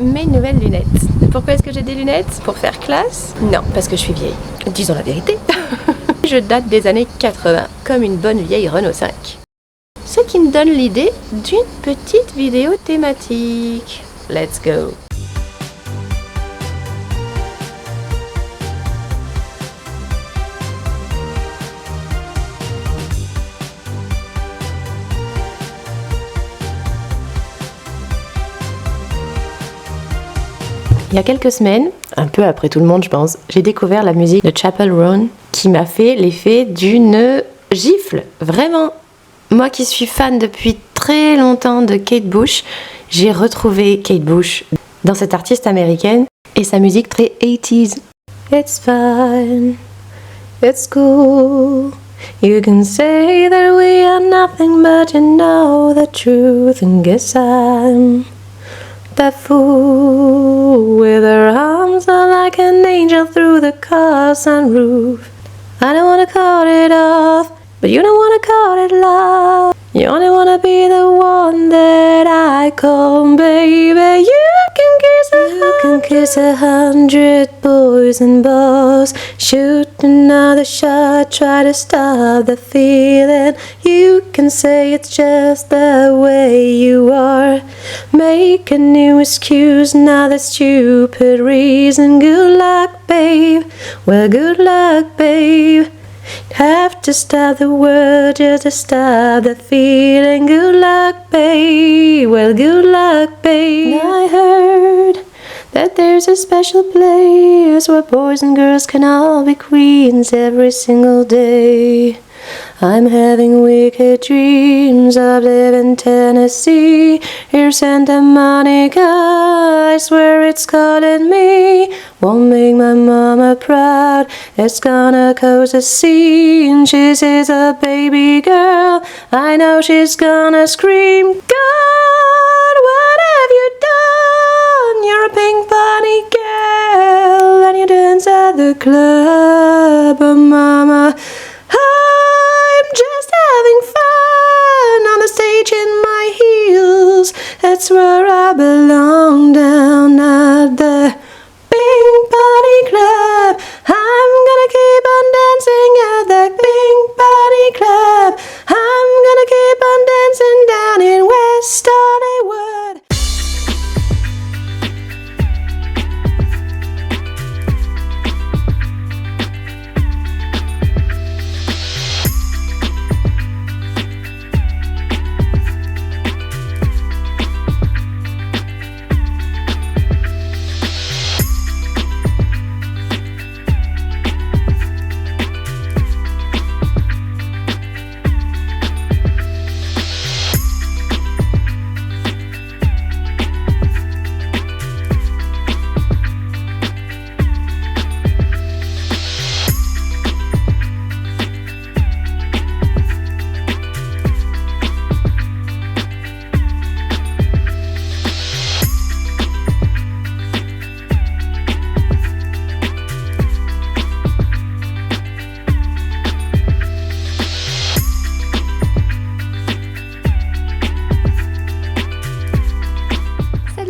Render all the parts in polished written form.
mes nouvelles lunettes. Pourquoi est-ce que j'ai des lunettes? Pour faire classe? Non, parce que je suis vieille. Disons la vérité. Je date des années 80, comme une bonne vieille Renault 5. Ce qui me donne l'idée d'une petite vidéo thématique. Let's go! Il y a quelques semaines, un peu après tout le monde je pense, j'ai découvert la musique de Chappell Roan qui m'a fait l'effet d'une gifle, vraiment. Moi qui suis fan depuis très longtemps de Kate Bush, j'ai retrouvé Kate Bush dans cette artiste américaine et sa musique très 80s. It's fine, it's cool, you can say that we are nothing but you know the truth and guess I'm that fool with her arms are like an angel through the car sunroof. I don't wanna call it off, but you don't wanna call it love. You only wanna be the one that I call baby. You can kiss 100 boys and balls. Shoot another shot, try to stop the feeling. You can say it's just the way you are. Make a new excuse, another stupid reason. Good luck, babe. Well, good luck, babe. Have to stop the world just to stop the feeling. Good luck, babe. Well, good luck, babe. I heard that there's a special place where boys and girls can all be queens every single day. I'm having wicked dreams of living in Tennessee. Here's Santa Monica, I swear it's calling me. Won't make my mama proud, it's gonna cause a scene. She says a baby girl, I know she's gonna scream. God, what have you done? You're a pink bunny girl and you dance at the club. Oh mama, I'm just having fun on the stage in my heels. That's where I belong, down at the Pink Bunny Club. I'm gonna keep on dancing at the Pink Bunny Club. I'm gonna keep on dancing down in West Hollywood.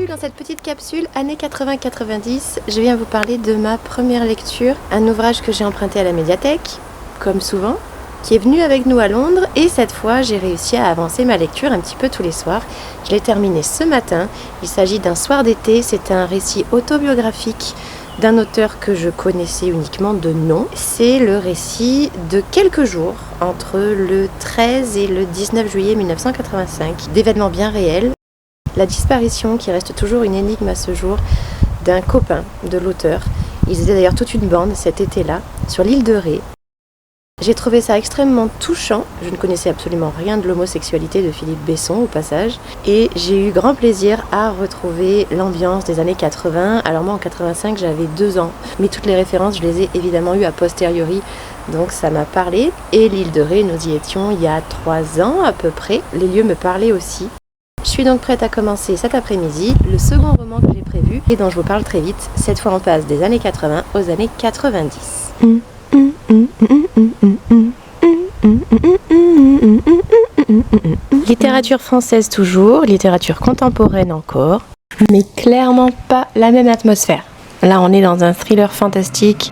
Dans cette petite capsule années 80-90, je viens vous parler de ma première lecture, un ouvrage que j'ai emprunté à la médiathèque, comme souvent, qui est venu avec nous à Londres, et cette fois j'ai réussi à avancer ma lecture un petit peu tous les soirs. Je l'ai terminé ce matin, il s'agit d'un soir d'été, c'est un récit autobiographique d'un auteur que je connaissais uniquement de nom. C'est le récit de quelques jours, entre le 13 et le 19 juillet 1985, d'événements bien réels. La disparition, qui reste toujours une énigme à ce jour, d'un copain de l'auteur. Ils étaient d'ailleurs toute une bande cet été-là, sur l'île de Ré. J'ai trouvé ça extrêmement touchant. Je ne connaissais absolument rien de l'homosexualité de Philippe Besson au passage. Et j'ai eu grand plaisir à retrouver l'ambiance des années 80. Alors moi en 85 j'avais 2 ans, mais toutes les références je les ai évidemment eues a posteriori. Donc ça m'a parlé. Et l'île de Ré, nous y étions il y a 3 ans à peu près. Les lieux me parlaient aussi. Je suis donc prête à commencer cet après-midi le second roman que j'ai prévu et dont je vous parle très vite. Cette fois on passe des années 80 aux années 90. Littérature française toujours, littérature contemporaine encore. Mais clairement pas la même atmosphère. Là, on est dans un thriller fantastique.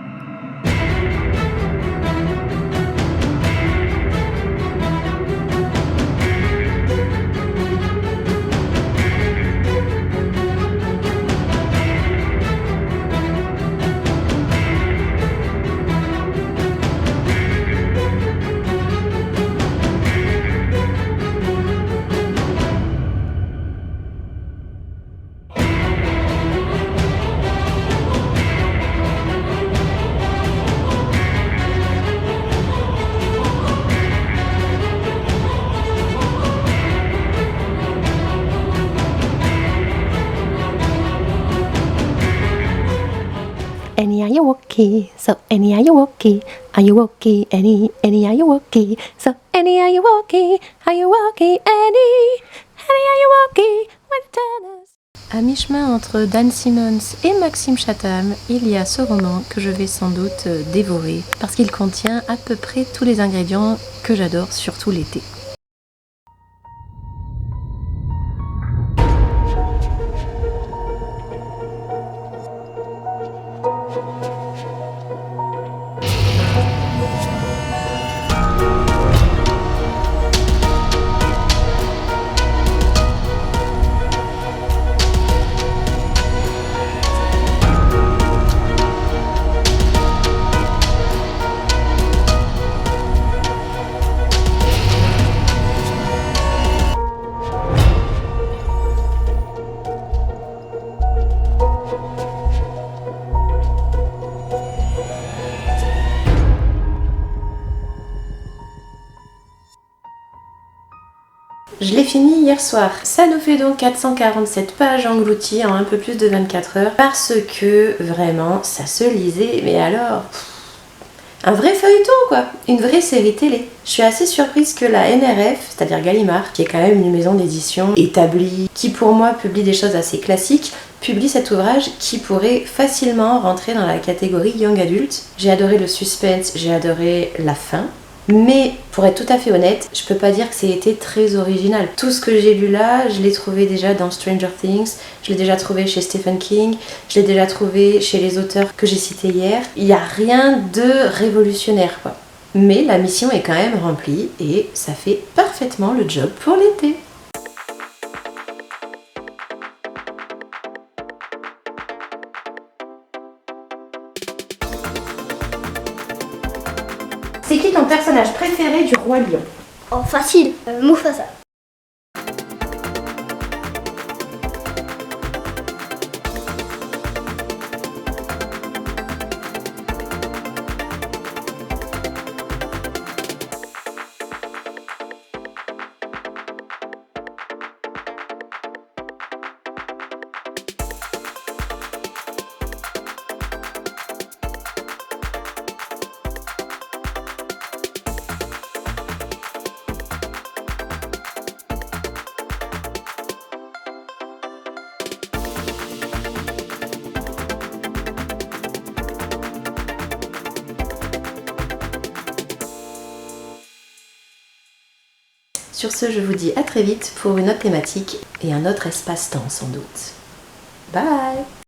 Annie, are you okay? So Annie, are you okay? Are you okay, Annie? Annie, are you okay? So Annie, are you okay? Are you okay, Annie? Annie, are you okay? When you tell us. À mi-chemin entre Dan Simmons et Maxime Chatham, il y a ce roman que je vais sans doute dévorer parce qu'il contient à peu près tous les ingrédients que j'adore, surtout l'été. Je l'ai fini hier soir. Ça nous fait donc 447 pages englouties en un peu plus de 24 heures parce que vraiment ça se lisait, mais alors un vrai feuilleton quoi, une vraie série télé. Je suis assez surprise que la NRF, c'est-à-dire Gallimard, qui est quand même une maison d'édition établie, qui pour moi publie des choses assez classiques, publie cet ouvrage qui pourrait facilement rentrer dans la catégorie Young Adult. J'ai adoré le suspense, j'ai adoré la fin. Mais pour être tout à fait honnête, je peux pas dire que c'était très original. Tout ce que j'ai lu là, je l'ai trouvé déjà dans Stranger Things, je l'ai déjà trouvé chez Stephen King, je l'ai déjà trouvé chez les auteurs que j'ai cités hier. Il n'y a rien de révolutionnaire quoi. Mais la mission est quand même remplie et ça fait parfaitement le job pour l'été. C'est qui ton personnage préféré du Roi Lion? Oh, facile, Mufasa. Sur ce, je vous dis à très vite pour une autre thématique et un autre espace-temps sans doute. Bye!